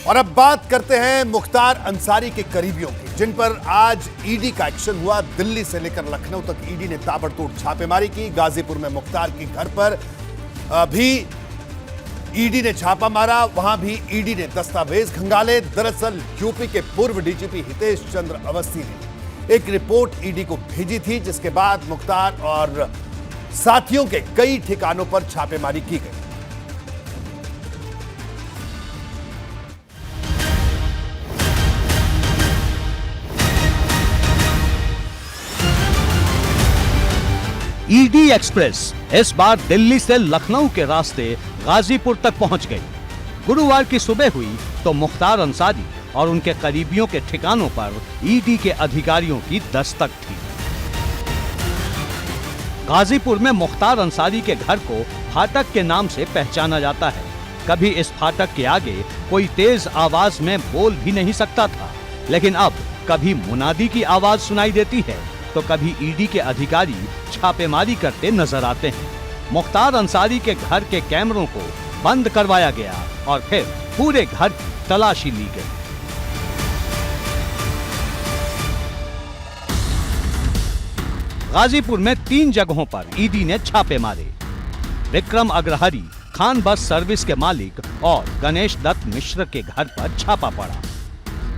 और अब बात करते हैं मुख्तार अंसारी के करीबियों की, जिन पर आज ईडी का एक्शन हुआ। दिल्ली से लेकर लखनऊ तक ईडी ने ताबड़तोड़ छापेमारी की। गाजीपुर में मुख्तार के घर पर भी ईडी ने छापा मारा, वहां भी ईडी ने दस्तावेज खंगाले। दरअसल यूपी के पूर्व डीजीपी हितेश चंद्र अवस्थी ने एक रिपोर्ट ईडी को भेजी थी, जिसके बाद मुख्तार और साथियों के कई ठिकानों पर छापेमारी की गई। ईडी एक्सप्रेस इस बार दिल्ली से लखनऊ के रास्ते गाजीपुर तक पहुंच गई। गुरुवार की सुबह हुई तो मुख्तार अंसारी और उनके करीबियों के ठिकानों पर ईडी के अधिकारियों की दस्तक थी। गाजीपुर में मुख्तार अंसारी के घर को फाटक के नाम से पहचाना जाता है। कभी इस फाटक के आगे कोई तेज आवाज में बोल भी नहीं सकता था, लेकिन अब कभी मुनादी की आवाज सुनाई देती है तो कभी ईडी के अधिकारी छापेमारी करते नजर आते हैं। मुख्तार अंसारी के घर के कैमरों को बंद करवाया गया और फिर पूरे घर की तलाशी ली गई। गाजीपुर में 3 जगहों पर ईडी ने छापे मारे। विक्रम अग्रहरी, खान बस सर्विस के मालिक और गणेश दत्त मिश्र के घर पर छापा पड़ा,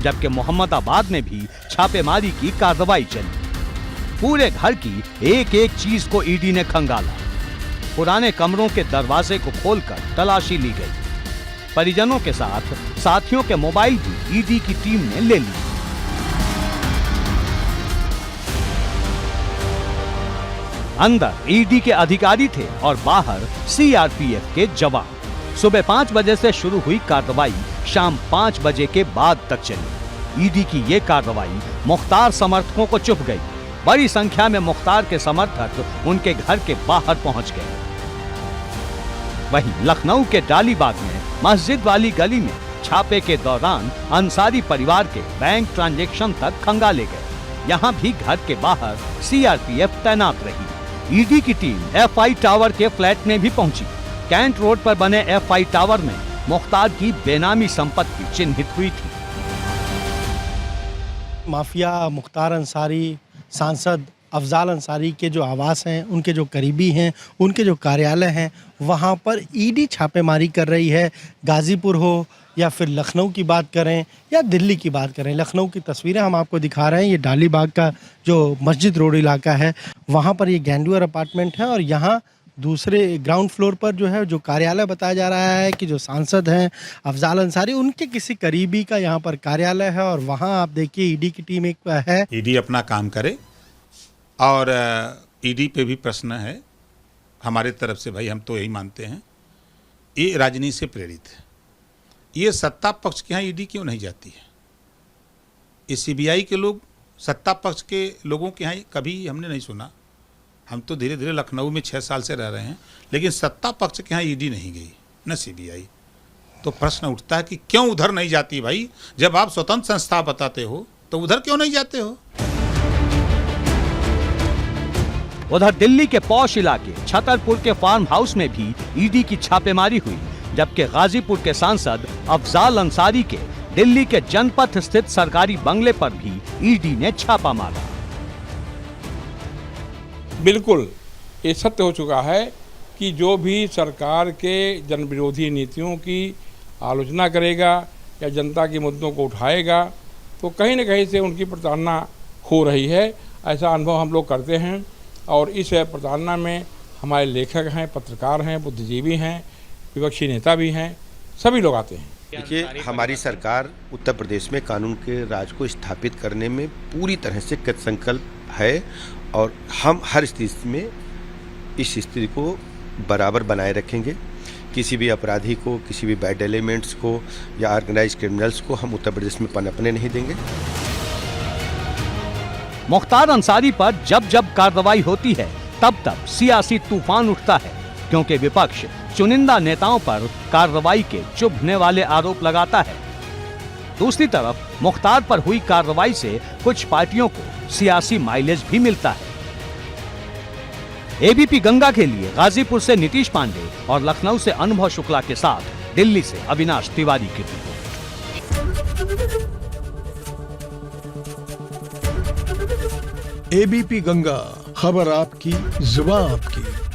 जबकि मोहम्मदाबाद में भी छापेमारी की कार्रवाई चली। पूरे घर की एक एक चीज को ईडी ने खंगाला। पुराने कमरों के दरवाजे को खोलकर तलाशी ली गई। परिजनों के साथ साथियों के मोबाइल भी ईडी की टीम ने ले लिए। अंदर ईडी के अधिकारी थे और बाहर सीआरपीएफ के जवान। सुबह 5 बजे से शुरू हुई कार्रवाई शाम 5 बजे के बाद तक चली। ईडी की ये कार्रवाई मुख्तार समर्थकों को चुभ गई। बड़ी संख्या में मुख्तार के समर्थक उनके घर के बाहर पहुंच गए। वहीं लखनऊ के डालीबाग में मस्जिद वाली गली में छापे के दौरान अंसारी परिवार के बैंक ट्रांजैक्शन तक खंगाले गए। यहां भी घर के बाहर सीआरपीएफ तैनात रही। ईडी की टीम एफआई टावर के फ्लैट में भी पहुंची। कैंट रोड पर बने एफआई टावर में मुख्तार की बेनामी संपत्ति चिन्हित हुई थी। माफिया मुख्तार अंसारी, सांसद अफजाल अंसारी के जो आवास हैं, उनके जो करीबी हैं, उनके जो कार्यालय हैं, वहाँ पर ईडी छापेमारी कर रही है। गाजीपुर हो या फिर लखनऊ की बात करें या दिल्ली की बात करें। लखनऊ की तस्वीरें हम आपको दिखा रहे हैं। ये डालीबाग का जो मस्जिद रोड इलाका है, वहाँ पर ये गैंडुअर अपार्टमेंट है और यहाँ दूसरे ग्राउंड फ्लोर पर जो है जो कार्यालय बताया जा रहा है कि जो सांसद हैं अफजाल अंसारी, उनके किसी करीबी का यहाँ पर कार्यालय है। और वहाँ आप देखिए ईडी की टीम एक है। ईडी अपना काम करे और ईडी पे भी प्रश्न है हमारे तरफ से। भाई हम तो यही मानते हैं ये राजनीति से प्रेरित है। ये सत्ता पक्ष के यहाँ ईडी क्यों नहीं जाती है? ये सीबीआई के लोग सत्ता पक्ष के लोगों के यहाँ कभी हमने नहीं सुना। हम तो धीरे धीरे लखनऊ में 6 साल से रह रहे हैं, लेकिन सत्ता पक्ष के यहाँ ईडी नहीं गई, न सीबीआई। तो प्रश्न उठता है कि क्यों उधर नहीं जाती भाई? जब आप स्वतंत्र संस्था बताते हो तो उधर क्यों नहीं जाते हो? उधर दिल्ली के पौष इलाके छतरपुर के फार्म हाउस में भी ईडी की छापेमारी हुई, जबकि गाजीपुर के सांसद अफजाल अंसारी के दिल्ली के जनपथ स्थित सरकारी बंगले पर भी ईडी ने छापा मारा। बिल्कुल ये सत्य हो चुका है कि जो भी सरकार के जनविरोधी नीतियों की आलोचना करेगा या जनता के मुद्दों को उठाएगा तो कहीं न कहीं से उनकी प्रताड़ना हो रही है। ऐसा अनुभव हम लोग करते हैं और इस प्रताड़ना में हमारे लेखक हैं, पत्रकार हैं, बुद्धिजीवी हैं, विपक्षी नेता भी हैं, सभी लोग आते हैं। देखिए, हमारी सरकार उत्तर प्रदेश में कानून के राज को स्थापित करने में पूरी तरह से कृत संकल्प है और हम हर स्थिति में इस स्थिति को बराबर बनाए रखेंगे। किसी भी अपराधी को, किसी भी बैड एलिमेंट्स को या ऑर्गेनाइज क्रिमिनल्स को हम उत्तर प्रदेश में पनपने नहीं देंगे। मुख्तार अंसारी पर जब जब कार्रवाई होती है तब तब सियासी तूफान उठता है, क्योंकि विपक्ष चुनिंदा नेताओं पर कार्रवाई के चुभने वाले आरोप लगाता है। दूसरी तरफ मुख्तार पर हुई कार्रवाई से कुछ पार्टियों को सियासी माइलेज भी मिलता है। एबीपी गंगा के लिए गाजीपुर से नीतीश पांडे और लखनऊ से अनुभव शुक्ला के साथ दिल्ली से अविनाश तिवारी की रिपोर्ट। एबीपी गंगा, खबर आपकी, जुबान आपकी।